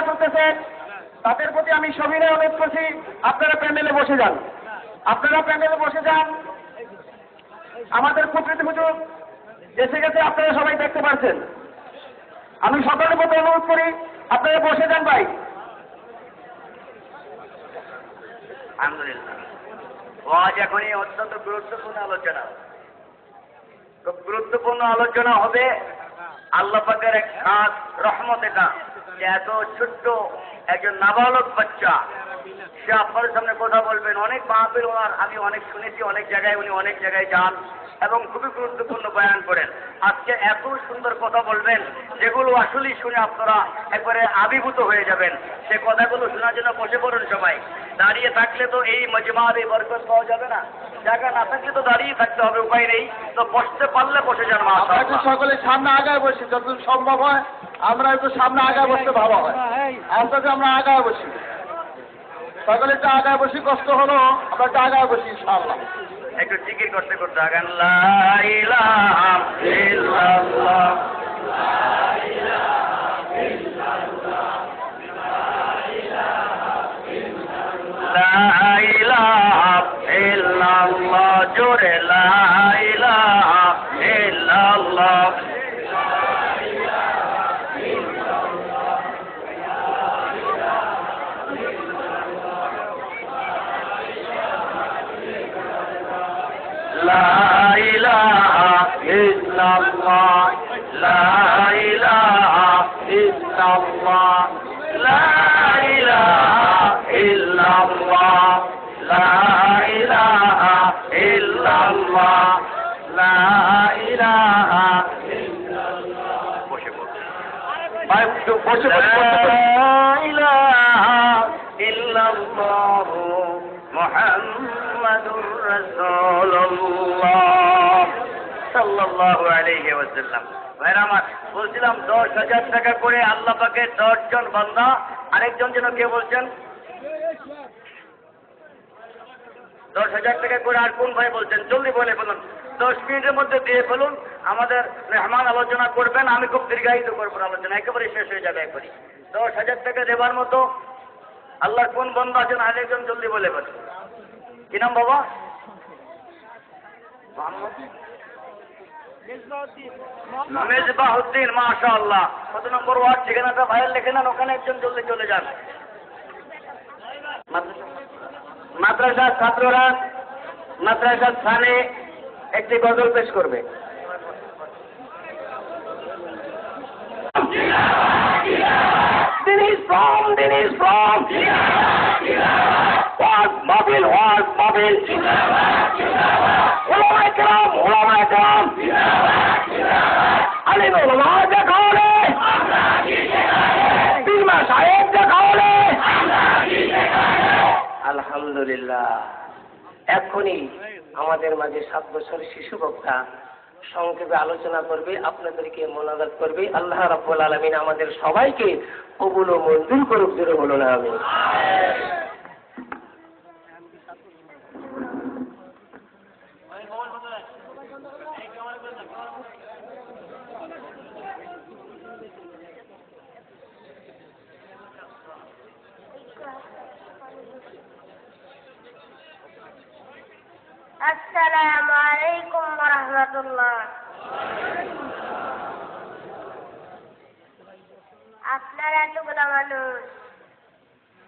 দোয়া করতেছে তাদের প্রতি আমি সবিনয় অনুরোধ করছি, আপনারা প্যান্ডেলে বসে যান, আপনারা প্যান্ডেলে বসে যান। আমাদের প্রকৃতি হুজুর এসে গেছে, আপনারা সবাই দেখতে পাচ্ছেন। আমি সকলের প্রতি অনুরোধ করি আপনারা বসে যান ভাই। আলহামদুলিল্লাহ, ওয়াজ এখনই অত্যন্ত গুরুত্বপূর্ণ আলোচনা, খুব গুরুত্বপূর্ণ আলোচনা হবে। আল্লাহ পাকের এক খাস রহমত এটা, যে এত ছোট্ট একজন নাবালক বাচ্চা সে আপনাদের সামনে কথা বলবেন। অনেক মাহফিল ওনার আমি অনেক শুনেছি, অনেক জায়গায় উনি অনেক জায়গায় যান এবং খুবই গুরুত্বপূর্ণ বয়ান করেন। আজকে এত সুন্দর কথা বলবেন যেগুলো আসলেই শুনে আপনারা একবারে আবির্ভূত হয়ে যাবেন। সে কথাগুলো শোনার জন্য বসে পড়ুন সবাই। দাঁড়িয়ে থাকলে তো এই মজমার এই বরকত পাওয়া যাবে না, জায়গা না থাকলে তো দাঁড়িয়ে থাকতে হবে, উপায় নেই। তো বসতে পারলে বসে যান। একটু সকলে সামনে আগায় বসি, যতদূর সম্ভব হয় আমরা একটু সামনে আগায় বসতে ভালো হয়। অন্তত আমরা আগায় বসি, সকলে একটু আগায় বসি, কষ্ট হলো আমরা একটু আগায় বসি ইনশাআল্লাহ। একটু জিকির করতে করতে আগান। লা ইলাহা ইল্লাল্লাহ, লা ইলাহা ইল্লাল্লাহ, জোরে লা ইলাহা ইল্লাল্লাহ। লা ইলাহা ইল্লাল্লাহ, লা ইলাহা ইল্লাল্লাহ, লা ইলাহা ইল্লাল্লাহ, লা ইলাহা ইল্লাল্লাহ, লা ইলাহা ইল্লাল্লাহ। বসে বসে ভাই, বসে বসে লা ইলাহা ইল্লাল্লাহ মুহাম্মাদুর রাসূলুল্লাহ সাল্লাল্লাহু আলাইহি ওয়াসাল্লাম। ভাইরা আমার, বলছিলাম 10,000 টাকা করে আল্লাহ পাকের 10 জন বান্দা। আরেকজন যেন কে বলছেন 10,000 টাকা করে, আর কোন ভাই বলছেন জলদি বলে বলুন, 10 মিনিটের মধ্যে দিয়ে ফেলুন। আমাদের মেহমান আলোচনা করবেন, আমি খুব দীর্ঘায়িত করবো আলোচনা, একেবারে শেষ হয়ে যাবে একবারে। 10,000 টাকা দেবার মতো আল্লাহর কোন বন্ধু আছেন আরেকজন জলদি বলে বলেন। কি নাম বাবা? মেজবাহুদ্দিন, মাশাআল্লাহ। কত নম্বর ওয়ার্ড? ঠিকানাটা ভাইয়ের লেখে নেন, ওখানে একজন জলদি চলে যান। মাদ্রাসার ছাত্ররা মাদ্রাসার স্থানে একটি গজল পেশ করবে। Din is from, was Babil, ulama ikram, alim ulama dekhale, pir mashayikh dekhale। আলহামদুলিল্লাহ। এখনই আমাদের মাঝে 7 বছরের শিশু বক্তা সংক্ষেপে আলোচনা করবে, আপনাদেরকে মোনাজাত করবে। আল্লাহ রাব্বুল আলামিন আমাদের সবাইকে কবুল ও মঞ্জুর করুক, জোরে বলুন আমিন। আসসালামু আলাইকুম ওয়া রাহমাতুল্লাহ। আপনারা এতগুলো মানুষ,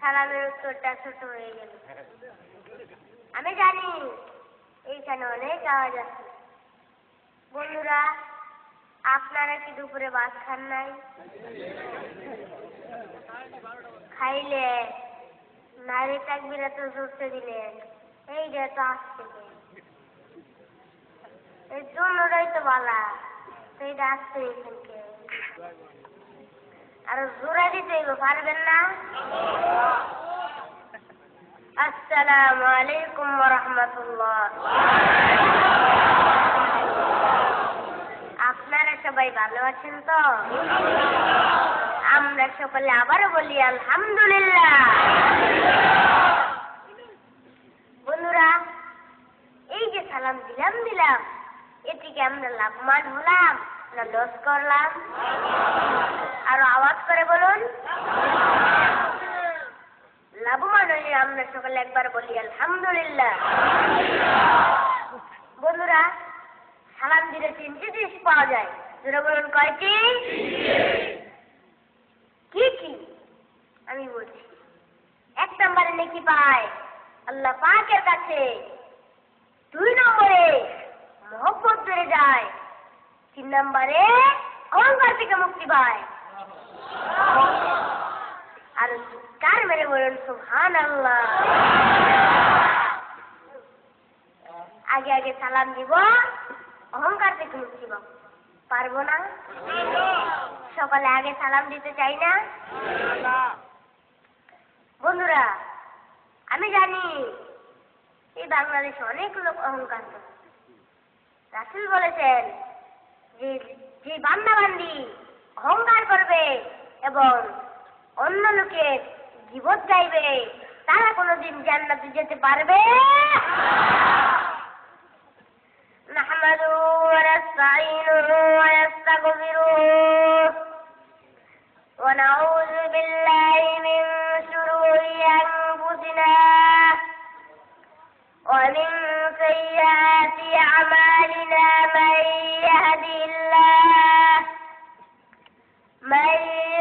সালামের উত্তরটা ছোট হয়ে গেল। আমি জানি এইখানে অনেক আওয়াজ আছে। বন্ধুরা, আপনারা কি দুপুরে ভাত খান নাই? খাইলে নারী তাকবীরা তো জোরতে দিলেন, এইটা তো আসছে, এর জন্যটাই তো বলা, সেইটা আসছে এখানকে। আর জোরে দিতে পারবেন না? আসসালামু আলাইকুম ওয়া রাহমাতুল্লাহ। আপনারা সবাই ভালো আছেন তো? আমরা সকলে আবারও বলি আলহামদুলিল্লাহ। বন্ধুরা, এই যে সালাম দিলাম, এটিকে আমরা লাভবান হলাম না লস করলাম? আরো আওয়াজ করে বলুন। আমরা সকলে একবার বলি আলহামদুলিল্লাহ। বন্ধুরা, সালাম দিলে 3টি জিনিস পাওয়া যায়। জোরে বলুন, কয়টি? কি কি? আমি বলছি। 1 নম্বরে নেকি পায় আল্লাহ পাকের কাছে, 2 নম্বরে মহব্বত বেড়ে যায়, 3 নম্বরে অহংকার থেকে মুক্তি পায়। আর কার মেরে বলুন সুবহানাল্লাহ। আগে আগে সালাম দিব, অহংকার থেকে মুক্তি পাবো। পারবো না? সকালে আগে সালাম দিতে চাই না? বন্ধুরা, আমি জানি এই বাংলাদেশে অনেক লোক অহংকার করে। রাসূল বলেছেন যে বান্দা বান্দি অহংকার করবে এবং অন্য লোকের গীবত গাইবে, তারা কোনোদিন জান্নাতে যেতে পারবে নাহমাদুহু ওয়া নাস্তাঈনুহু ওয়া নাস্তাগফিরুহ ওয়া নাউযু বিল্লাহি মিন শুরুরি আনফুসিনা ওয়া মিন সাইয়্যাতি আমালিনা من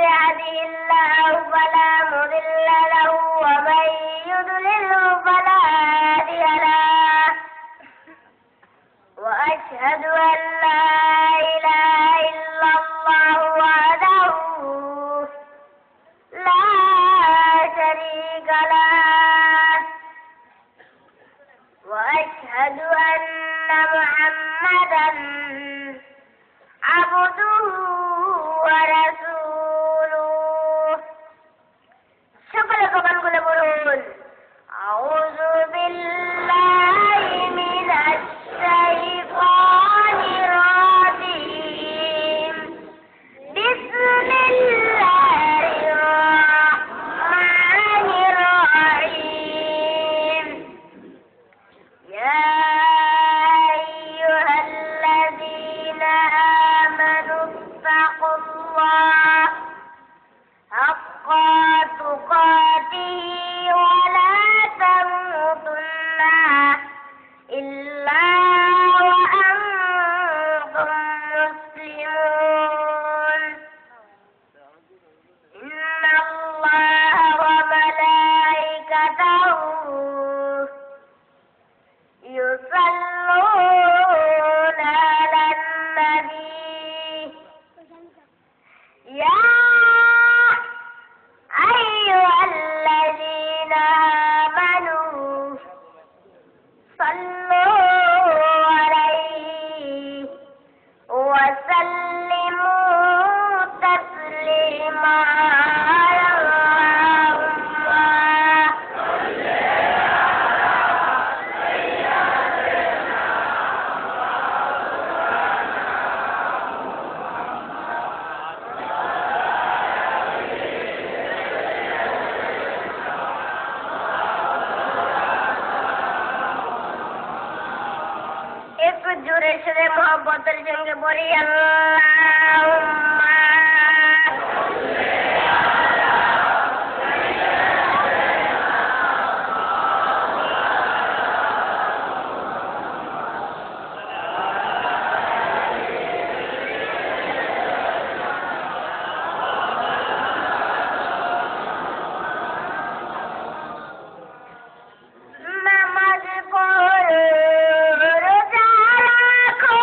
يهده الله فلا مضل له ومن يضلله فلا هادي له وأشهد أن لا إله إلا الله وحده لا شريك له وأشهد أن محمدا عبده ورسوله সকলে কমানগুলো বলুন আউযু বিল্লাহি মিনাশ শাইতানির রাজিম বিসমিল্লাহির রাহমানির রাহিম ইয়া আইয়ুহাল্লাযীনা আমানু ইত্তাকুল্লাহ হাক্কা তুকাতিহি ওয়া লা তামুতুন্না ইল্লা ওয়া আনতুম মুসলিমুন ইন্নাল্লাহা ওয়া মালাইকাতাহু ইউসাল্লুনা আলান নাবী ইয়া أيها الذين آمنوا صلوا عليه وسلموا تسليما একটু জোরে সোরে মহব্বতের সঙ্গে বলি আল্লাহুম্মা নামাজ পড়ো রোজা রাখো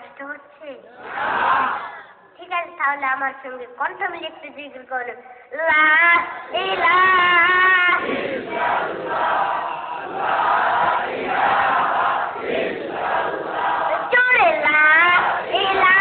কষ্ট হচ্ছে? ঠিক আছে, তাহলে আমার সঙ্গে কণ্ঠ মিলে একটু জিকির করুন, লা ইলাহা জোরে লা ইলাহা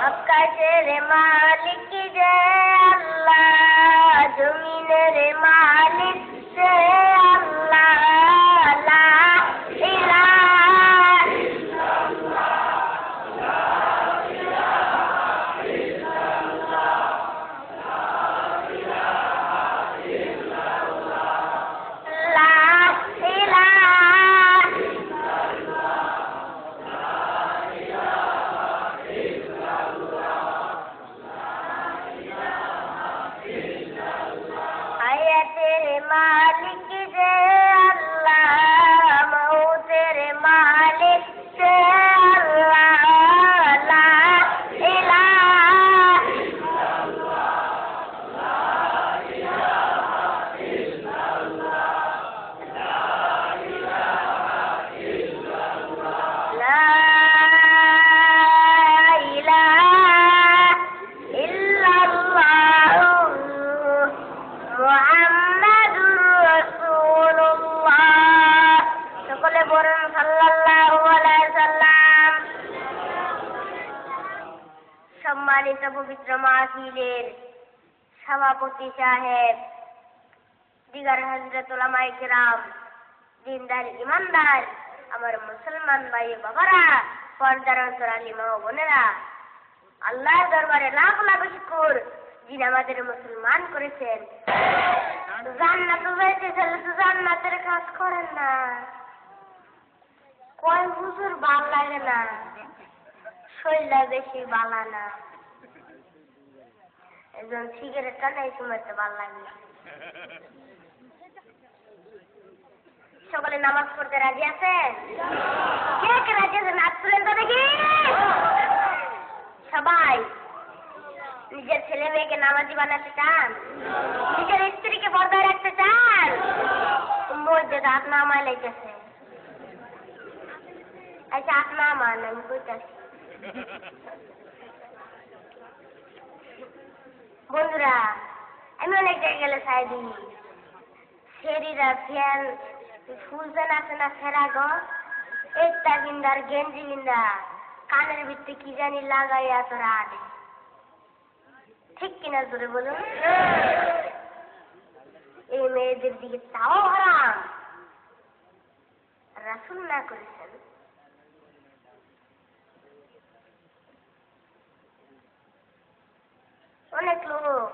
আকাশের মালিক যে আল্লাহ, জমিনের মালিক যে আল্লাহ, লা ইলাহা লা ইলাহা হায়াতের মালিক যে আল্লাহ, মৌতের মালিক যে আল্লাহ, লা ইলাহা লা ইলাহা ইল্লাল্লাহু মুহাম্মাদুর রাসূলুল্লাহ। সকলে বলুন সাল্লাল্লাহু আলাইহি সাল্লাম। সম্মানিত পবিত্র মাহফিলের সভাপতি সাহেব, দিগার হযরত উলামায়ে কিরাম, দিনদার ইমানদার, আমার মুসলমান ভাই বাবারা, পর্দার অন্তরালী মা ও বোনেরা, আল্লাহর দরবারে লাখ লাখ শুকর যিনি আমাদের মুসলমান করেছেন। জান্নাত পেতে চাইলে তো জান্নাতের কাজ করেন না, কয় হুজুর ভাল লাগে না, শরীরটা বেশি বালা না, একজন সিগারেট টানাই সময়তে ভাল লাগে না। সকলে নামাজ পড়তে রাজি আছেন? কে কে রাজি আছেন? হাত তুলেন তো দেখি। সবাই নিজের ছেলে মেয়েকে নামাজি বানাতে চান? নিজের স্ত্রীকে পর্দায় রাখতে চান? মধ্যে হাত নামায় লাইতেছে। আচ্ছা, হাত নামান, আমি কইতাছি। বন্ধুরা, আমি অনেক জায়গায় গেলে চাই দিই, শেরিরা ফ্যান ফুল ফ্যান আছে না, ফেরা গো, একটা গিন্দার গেঞ্জি গিন্দা কানের ভিতরে কি জানি লাগাইয়া তোরা আনে, ঠিক কিনা জোরে বলুন? এই মেয়েদের দিকে তাও হারাম, রাসূল না করেছেন। অনেক লোক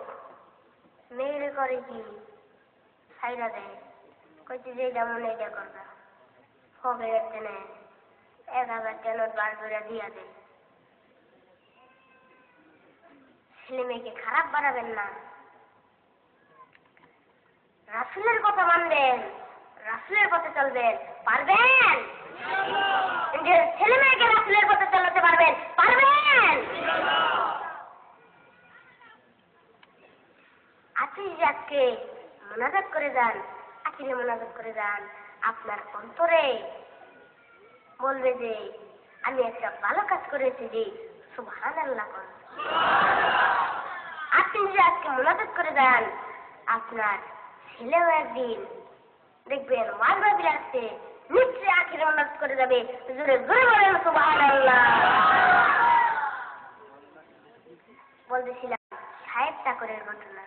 মেয়েরে করে কি ছাইরা দেয়, কইতে যে যেমন এটা করবা, হবে একটা নেয় 1000 টাকা নোট বার করে দিয়া দেয়। ছেলে মেয়েকে খারাপ বানাবেন না, রাসূলের কথা মানবেন, রাসূলের পথে চলবেন, পারবেন? যে ছেলে মেয়েকে রাসূলের পথে চালাতে পারবেন, পারবেন? আজকে মোনাজাত করে যান, আখিরে মোনাজাত করে যান, আপনার অন্তরে বলবে যে আমি একটা ভালো কাজ করেছি, যে সুবহানাল্লাহ করুন। আপনি যদি আজকে মোনাজাত করে যান, আপনার ছেলেও একদিন দেখবেন ওয়াজ মাহফিল আসছে, নিশ্চয়ই আখিরে মোনাজাত করে যাবে। জোরে জোরে বলেন সুবহানাল্লাহ। বলতেছিলাম সাহেব চাকরের ঘটনা।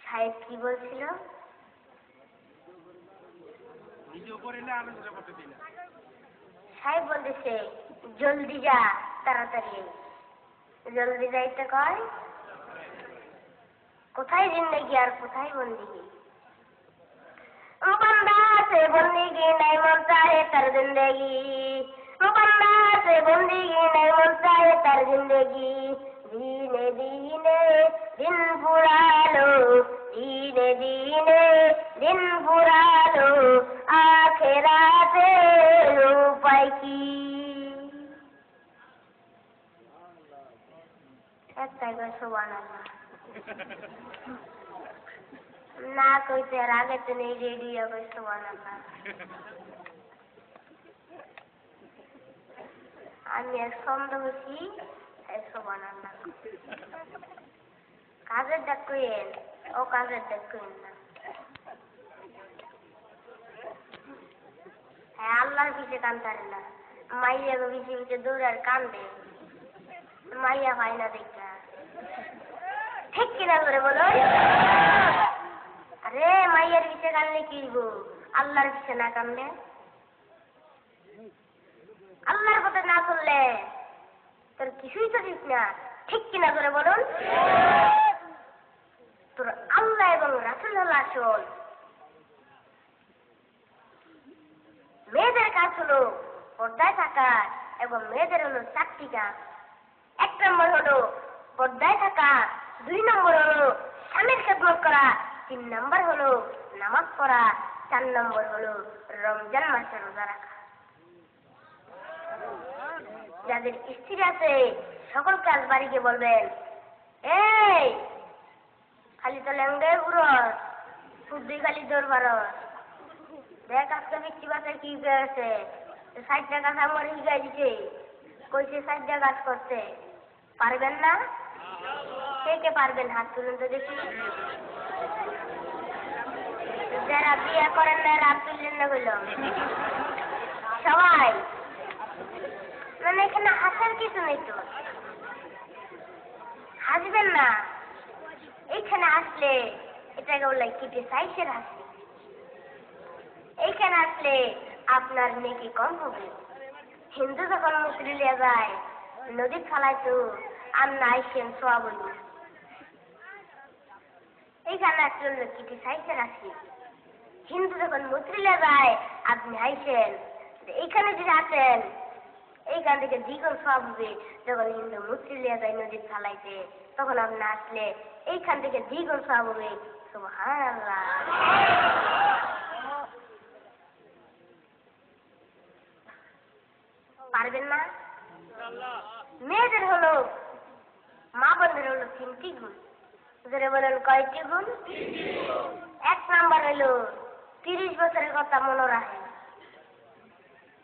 সাহেব কি বলছিল? সাহেব বলতেছে জলদি যা, তাড়াতাড়ি। জলদি যাইতে কয়, কোথায় জিন্দেগি আর কোথায় বন্দিগি? बंदा से बंदगी नहीं मिलता है तर जिंदगी, बंदा से बंदगी नहीं मिलता है तर जिंदगी, जीने दीन দিনে দিন ফুরালো, দিনে দিনে দিন ফুরালো, আখেরাতের উপায় কি? একটাই করে সুবহানাল্লাহ না কইতে আর আগে তো নেই রেডি হবে সুবহানাল্লাহ। আমি এক ছন্দ হচ্ছি সুবহানাল্লাহ। কাজের ডাক কইেন, ও কাজের ডাক কইেন না। হ্যাঁ আল্লাহর পিছে কান্তারে না, মাইয়া পিছে পিছে দৌড়ার কান্দে, মাইয়া ভাই না দেখা। ঠিক কিনা করে বলো? আরে মাইয়ার পিছে কানলে কি হইব, আল্লাহর পিছে না কানলে? আল্লাহর কথা না চললে তোর কিছুই তো ঠিক না। ঠিক কিনা করে বলুন? তোর আল্লাহ এবং রাসূল হলো আসল। মেয়েদের কাজ হলো পর্দায় থাকা, এবং মেয়েদের হলো 4টি কাজ। 1 নম্বর হলো পর্দায় থাকা, 2 নম্বর হলো স্বামীর খেদমত করা, 3 নম্বর হলো নামাজ পড়া, 4 নম্বর হলো রমজান মাসে রোজা রাখা। যাদের স্ত্রী আছে সকল কাজ বাড়িকে বলবেন, এই খালি তো লেঙ্গে পুরো শুদ্ধি খালি দৌড় বারো, দেখ আজকে বৃষ্টি বাসে কি হয়েছে, 60 টাকা আমার হিগাই দিছে, কইছে 60 টাকা কাজ করতে পারবেন না? কে কে পারবেন হাত তুলুন তো দেখি। যারা বিয়ে করেন না হাত তুললেন না বলল সবাই, মানে এখানে হাসার কিছু নেই তো, হাসবেন না। এইখানে আসলে এটাকে বলে ক্রিটিসাইজের হাসি। এইখানে আসলে আপনার নেকি কম হবে। হিন্দু যখন মুসলি লিয়ে যায় নদী খালাইতো আমরা আইসেন সব হইব। এইখানে আসলে ক্রিটিসাইজের হাসি। হিন্দু যখন মুসলি লিয়ে যায় আপনি আইসেন, এইখানে যদি আসেন এইখান থেকে দ্বিগুণ সব হবে। যখন হিন্দু মুসলি লিয়ে যায় নদী খালাইতে তখন আপনি আসলে এইখান থেকে দ্বিগুণ সব হবে। সুবহানাল্লাহ। পারবেন না? মেয়েদের হলো, মা বোনদের হলো 3টি গুণ। যারা বলেন কয়টি গুণ? 1 নম্বর হলো 30 বছরের কথা মনে রাখে,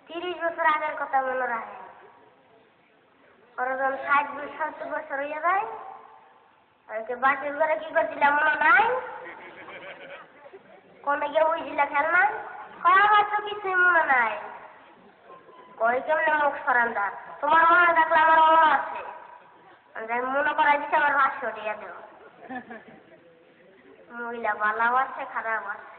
30 বছর আগের কথা মনে রাখে। যখন 60-70 বছর হয়ে যায়, বাসের ঘরে কি করছিলাম মনে নাই? কোনে গিয়ে বুঝছিল খেলনা? আমার তো কিছুই মনে নাই। কই কেমনে মুখ সরান্দা, তোমার মনে থাকলে আমার মনে আছে, মনে করাই দিচ্ছে আমার 500 টাকা দেব। মহিলা ভালো আছে খারাপ আছে।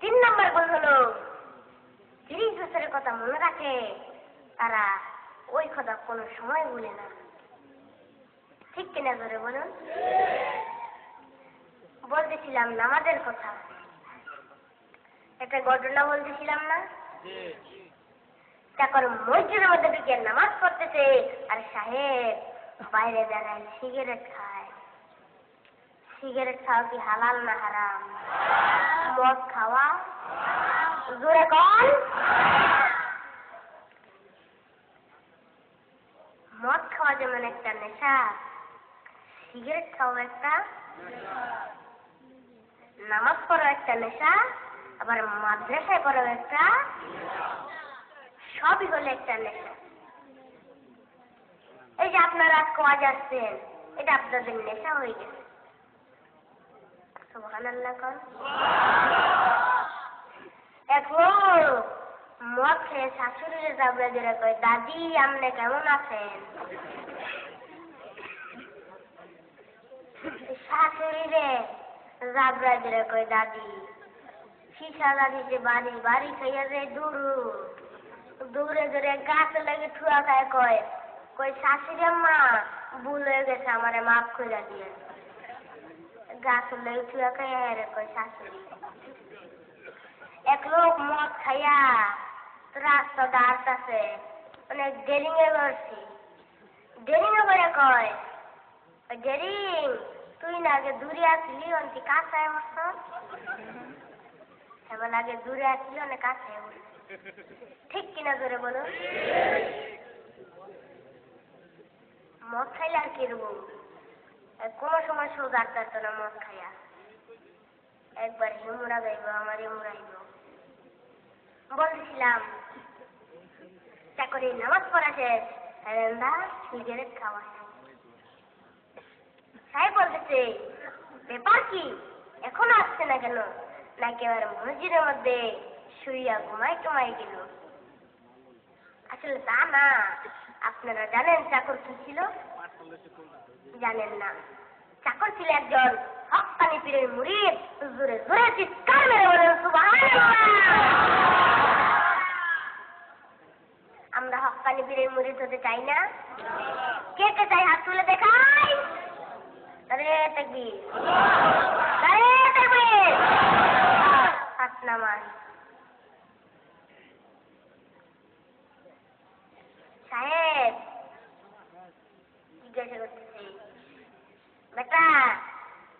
তিন নম্বর গুণ হলো 30 বছরের কথা মনে রাখে, তারা ওই কথা কোনো সময় ভুলে না। ঠিক কিনা করে বলুন? বলতেছিলাম নামাজের কথা, একটা ঘটনা বলতেছিলাম না? তারপর মসজিদের মধ্যে ঢুকে নামাজ পড়তেছে আর সাহেব বাইরে দাঁড়ায় সিগারেট খায়। সিগারেট খাওয়া কি হালাল না হারাম? মদ খাওয়া জোরে কন। মদ খাওয়া যেমন একটা নেশা, সিগারেট খাওয়া একটা, নামাজ পড়া একটা নেশা, আবার মাদ্রাসায় পড়া একটা, সবই হলো একটা নেশা। এই যে আপনারা আজকে ওয়াজ আসছেন, এটা আপনাদের নেশা হয়ে গেছে। সুবহানাল্লাহ কোন। এখন মদ খেয়ে শাশুড়ির জাবড়া দিয়ে কয়, দাদি আপনি কেমন আছেন? শাশুড়িরে জাবড়া দিয়ে কয়, দাদি শিশা দাদিতে বাড়ি বাড়ি খাইয়া যায় দূরু দূরে দূরে গাছ লেগে ঠুয়া খায়। কয় কই শাশুড়ি আম্মা ভুল হয়ে গেছে, আমারে মাফ করে দিয়ে। গাছ লেগে ঠুয়া খাইয়া রে কয় শাশুড়ি। এক লোক মদ খাইয়া রাস্তাটা আসতেছে অনেক ডেরিং এ করছি। ডেরিং এ করে কয়, ডেরিং তুই না আগে দূরে আসলি অনেক কাছে মতো, এবার আগে দূরে আসলি অনেক কাছে ঠিক কিনা জোরে বলো? মদ খাইলে আর কিরকম, কোনো সময় সোজা আসতো না মদ খাইয়া, একবার হিমুরা গাইব আমার হিমুরাইব। বলছিলাম চাকরি নামাজ পড়া শেষ, সিগারেট খাওয়া সাহেব বলতেছে ব্যাপার কি এখনো আসছে না কেন? না একেবারে মসজিদের মধ্যে শুইয়া ঘুমাই টুমাই গেল। আসলে তা না, আপনারা জানেন চাকর কি ছিল? জানেন না, চাকর ছিল একজন হক্কানি পীরের মুরিদ। জোরে জোরে চিৎকার মেরে বলেন সুবহানাল্লাহ। আমরা হক্কানি পীরের মুরিদ হতে চাই না? কে কে চাই হাত তুলে দেখাই। আরে তাকবীর, আরে তাকবীর, হাত নামান। সাহেব জিজ্ঞাসা করতেছি, বেটা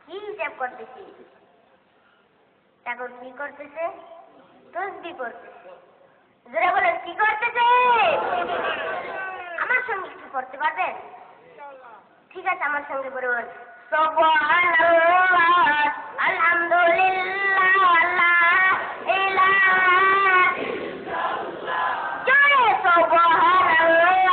কি হিসাব করতেছি? এখন কি করতেছে? তসবিহ করতেছে। জোরে বলেন কি করতেছে? আমার সঙ্গে একটু করতে পারবেন? ঠিক আছে, আমার সঙ্গে বলুন সুবহানাল্লাহ আলহামদুলিল্লাহ লা ইলাহা ইল্লাল্লাহ। জোরে সুবহানাল্লাহ।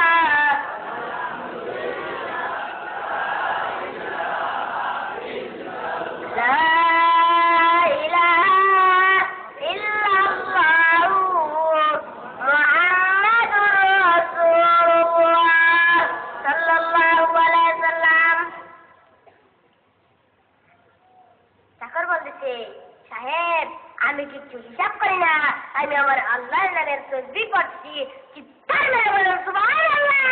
সাহেব আমি কিছু হিসাব করি না, আমি আমার আল্লাহর নামের তসবিহ করছি। চিৎকার মেরে বলুন সুবহানাল্লাহ।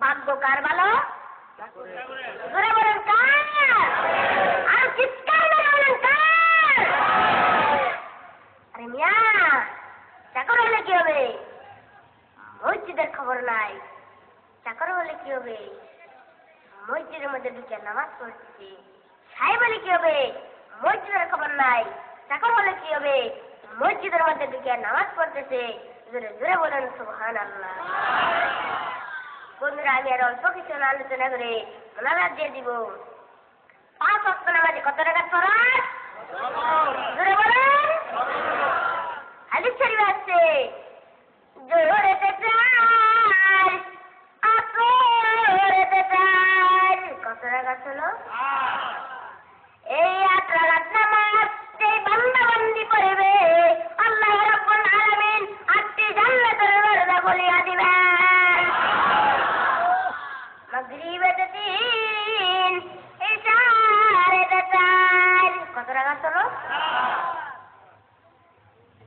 ভাগ্য কার ভালো? জোরে বলুন কার? আর চিৎকার মেরে বলুন কার? আরে মিয়া, চাকর হলে কি হবে? মসজিদের খবর নাই। চাকর হলে কি হবে? মসজিদের মধ্যে ঢুকে নামাজ পড়তেছি। সাহেব হলে কি হবে? মসজিদের খবর নাই। চাকর হলে কি হবে? মসজিদের মধ্যে ঢুকে নামাজ পড়তেছে। জোরে জোরে বলেন সুবহানাল্লাহ। বন্ধুরা, আমি আর অল্প কিছু আলোচনা করে মোনাজাত দিয়ে দিব। 5 ওয়াক্ত নামাজে কত রাকাত ফরজ? জোরে বলেন। হাদিস শরীফে আছে, জোরেতে চাই আসরেতে চাই। কত রাকাত হলো? এই 8 রাকাত নামাজ যে বান্দা বান্দি পড়বে আল্লাহ রাব্বুল আলামিন 8টি জান্নাতের দরজা খুলিয়া দিবেন। মাগরিবেতে 3, ইশারেতে 4। কত রাকাত হলো?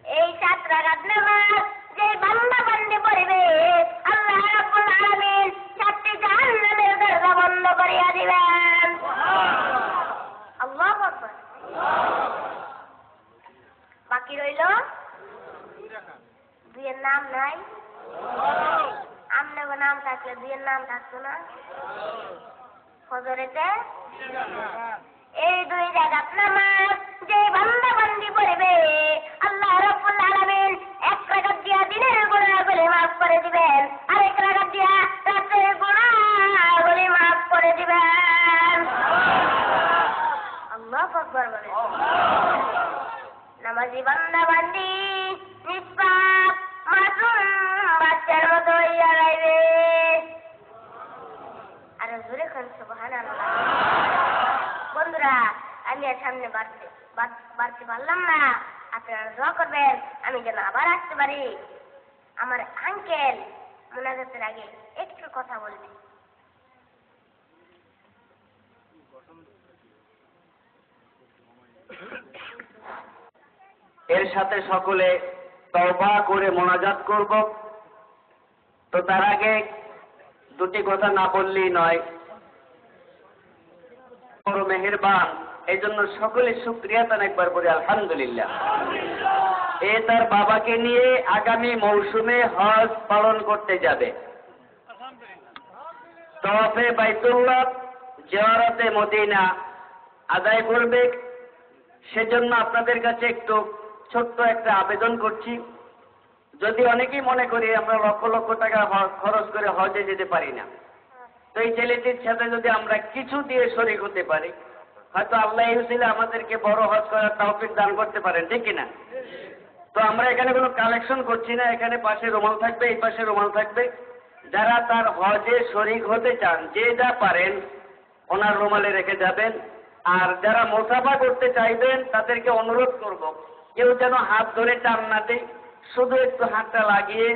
এই 7 রাকাত নামাজ যে বান্দা বান্দি পড়বে আল্লাহ রাব্বুল আলামিন 7টি জান্নাতের দরজা বন্ধ করিয়া দিবেন। আল্লাহু আকবার। বাকি রইল 2 এর নাম নাই। আমনে নাম থাকলে 2 এর নাম থাকতো না? ফজরেতে এই 2 রাকাত নামাজ যে বান্দা বান্দি পড়বে আল্লাহ রাব্বুল আলামিন 1 রাকাত দিয়া দিনের গুনাহগুলি মাফ করে দিবেন, আর 1 রাকাত দিয়া রাতের গুনাহগুলি মাফ করে দিবেন। আল্লাহু আকবার বলেন। নামাজি বান্দা বান্দি নিষ্পাপ মাসুম বাচ্চার মতো হইয়া রইবে। আর জোরে কোন সুবহানাল্লাহ। বন্ধুরা, আমি আর সামনে বাড়তে পারলাম না, আপনারা দোয়া করবেন আমি যেন আবার আসতে পারি। আমার আঙ্কেল মোনাজাতের আগে একটু কথা বলবে। এর সাথে সকলে তওবা করে মোনাজাত করব। তো তার আগে 2টি কথা না বললেই নয়। বড় মেহেরবান, এই জন্য সকলে শুকরিয়া তান একবার করে আলহামদুলিল্লাহ। এ তার বাবাকে নিয়ে আগামী মৌসুমে হজ পালন করতে যাবে। তওয়াফে বাইতুল্লাহ, জিয়ারতে মদিনা আদায় করবে। সেজন্য আপনাদের কাছে একটু ছোট্ট একটা আবেদন করছি। যদি অনেকেই মনে করি আমরা লক্ষ লক্ষ টাকা খরচ করে হজে যেতে পারি না, তো এই ছেলেটির সাথে যদি আমরা কিছু দিয়ে শরীক হতে পারি, হয়তো আল্লাহ এই উসিলে আমাদেরকে বড় হজ করার তৌফিক দান করতে পারেন, ঠিক কিনা? তো আমরা এখানে কোনো কালেকশন করছি না, এখানে পাশে রুমাল থাকবে, এই পাশে রুমাল থাকবে। যারা তার হজে শরীক হতে চান, যে যা পারেন ওনার রুমালে রেখে যাবেন। আর যারা মুসাফা করতে চাইবেন তাদেরকে অনুরোধ করব, কেউ যেন হাত ধরে টান না দেয়, শুধু একটু হাতটা লাগিয়ে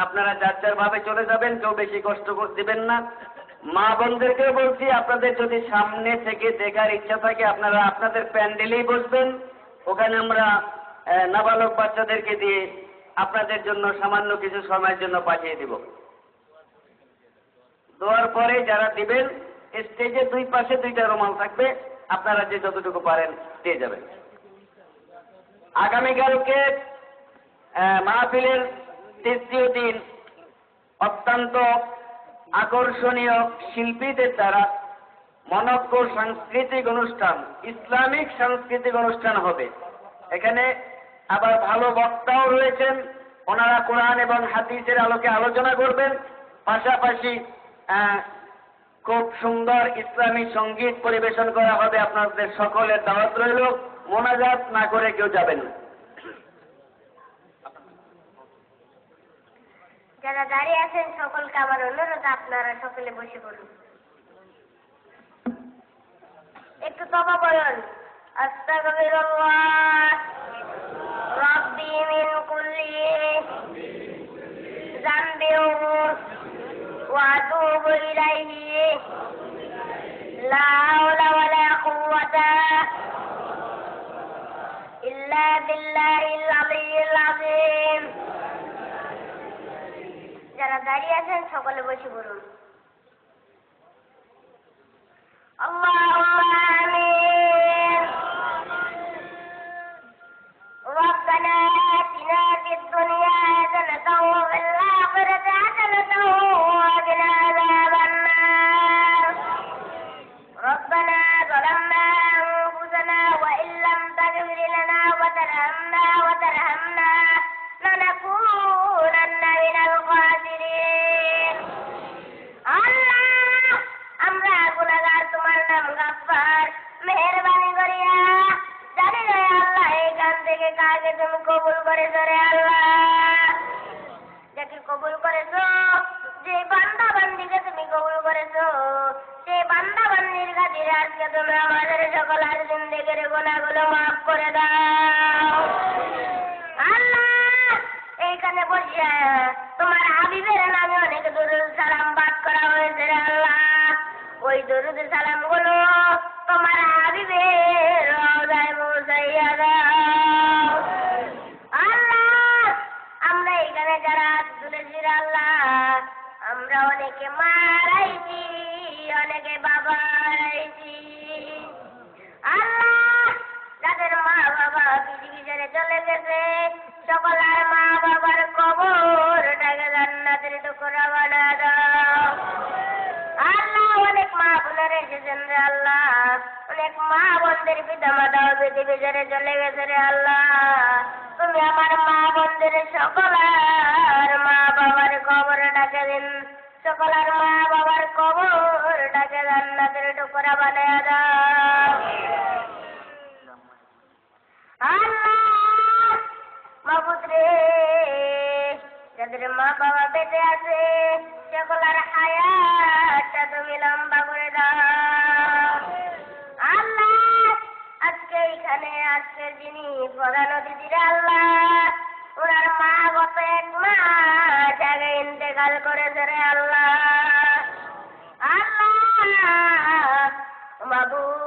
আপনারা যার যার ভাবে চলে যাবেন, কেউ বেশি কষ্ট দিবেন না। মা বোনদেরকেও বলছি, আপনাদের যদি সামনে থেকে দেখার ইচ্ছা থাকে আপনারা আপনাদের প্যান্ডেলেই বসবেন। ওখানে আমরা নাবালক বাচ্চাদেরকে দিয়ে আপনাদের জন্য সামান্য কিছু সময়ের জন্য পাঠিয়ে দিব। দেওয়ার পরে যারা দিবেন, স্টেজে দুই পাশে দুইটা রুমাল থাকবে, আপনারা যে যতটুকু পারেন দিয়ে যাবেন। আগামীকালকে মাহফিলের তৃতীয় দিন অত্যন্ত আকর্ষণীয় শিল্পীদের দ্বারা মনজ্ঞ সাংস্কৃতিক অনুষ্ঠান, ইসলামিক সাংস্কৃতিক অনুষ্ঠান হবে। এখানে আবার ভালো বক্তাও রয়েছেন, ওনারা কোরআন এবং হাদিসের আলোকে আলোচনা করবেন। পাশাপাশি খুব সুন্দর ইসলামী সঙ্গীত পরিবেশন করা হবে। আপনাদের সকলের দাওয়াত রইল, মোনাজাত না করে কেউ যাবেন না। যারা দাঁড়িয়ে আছেন সকলকে আমার অনুরোধ, আপনারা সকলে বসে পড়ুন। একটু তওবা করুন। আস্তাগফিরুল্লাহ রাব্বি মিন কুল্লি যামবিন ওয়া আতুবু ইলাইহি লা হাওলা ওয়ালা কুওয়াতা ইল্লা বিল্লাহিল আলিয়্যিল আযীম। যারা দাঁড়িয়ে আছেন সকলে বসে পড়ুন। আল্লাহুম্মা আমিন। রব্বানা আতিনা ফিদ দুনিয়া হাসানাতাও ওয়া ফিল আখিরাতি হাসানাতাও ওয়া কিনা আযাবান নার। রব্বানা যালামনা আনফুসানা ওয়া ইল্লাম তাগফির লানা ওয়া তারহামনা লানাকুনান্না মিনাল খাসিরিন। আল্লাহ, আমরা গুনাহগার, তোমার নাম গাফফার, মেহেরবানি করিয়া জানি না আল্লাহ এইখান থেকে কাকে তুমি কবুল করেছো রে আল্লাহ। যাকে কবুল করেছো, যে বান্দা বান্দিকে তুমি কবুল করেছো, সেই বান্দা বান্দির খাতিরে আজকে তুমি আমাদের সকলের জিন্দেগির গুনাহগুলো মাফ করে দাও আল্লাহ। এইখানে বসিয়া তোমার হাবিবের নামে অনেক দরুদ সালাম পাঠ করা হয়েছে রে আল্লাহ। ওই দরুদ সালাম গুলো তোমার হাবিবের রওজায় পৌঁছাইয়া দাও আল্লাহ। আমরা এখানে যারা তুলেছি রে আল্লাহ, আমরা অনেকে মারাইছি, অনেকে বাবা হারাইছি আল্লাহ। যাদের মা বাবা পৃথিবী ছেড়ে চলে গেছে, সকলের মা বাবার কবরটাকে জান্নাতের টুকরা বানা দাও আল্লাহ। অনেক মা বোনেরা এসেছেন রে আল্লাহ, অনেক মা বোনদের পিতা মাতাও পৃথিবী ছেড়ে চলে গেছে রে আল্লাহ। তুমি আমার মা বোনদের সকলের মা বাবার কবরটাকে দিন, সকলের মা বাবার কবরটাকে জান্নাতের টুকরা বানিয়ে দাও আল্লাহ। মাবুদ রে, যাদের মা বাবা বেঁচে আছে সকলের হায়াতটা তুমি লম্বা করে দাও আল্লাহ। আজকে এইখানে আজকের যিনি প্রধান অতিথি রে আল্লাহ, ওনার মা গত 1 মাস আগে ইন্তেকাল করেছে রে আল্লাহ। আল্লাহ মাবুদ,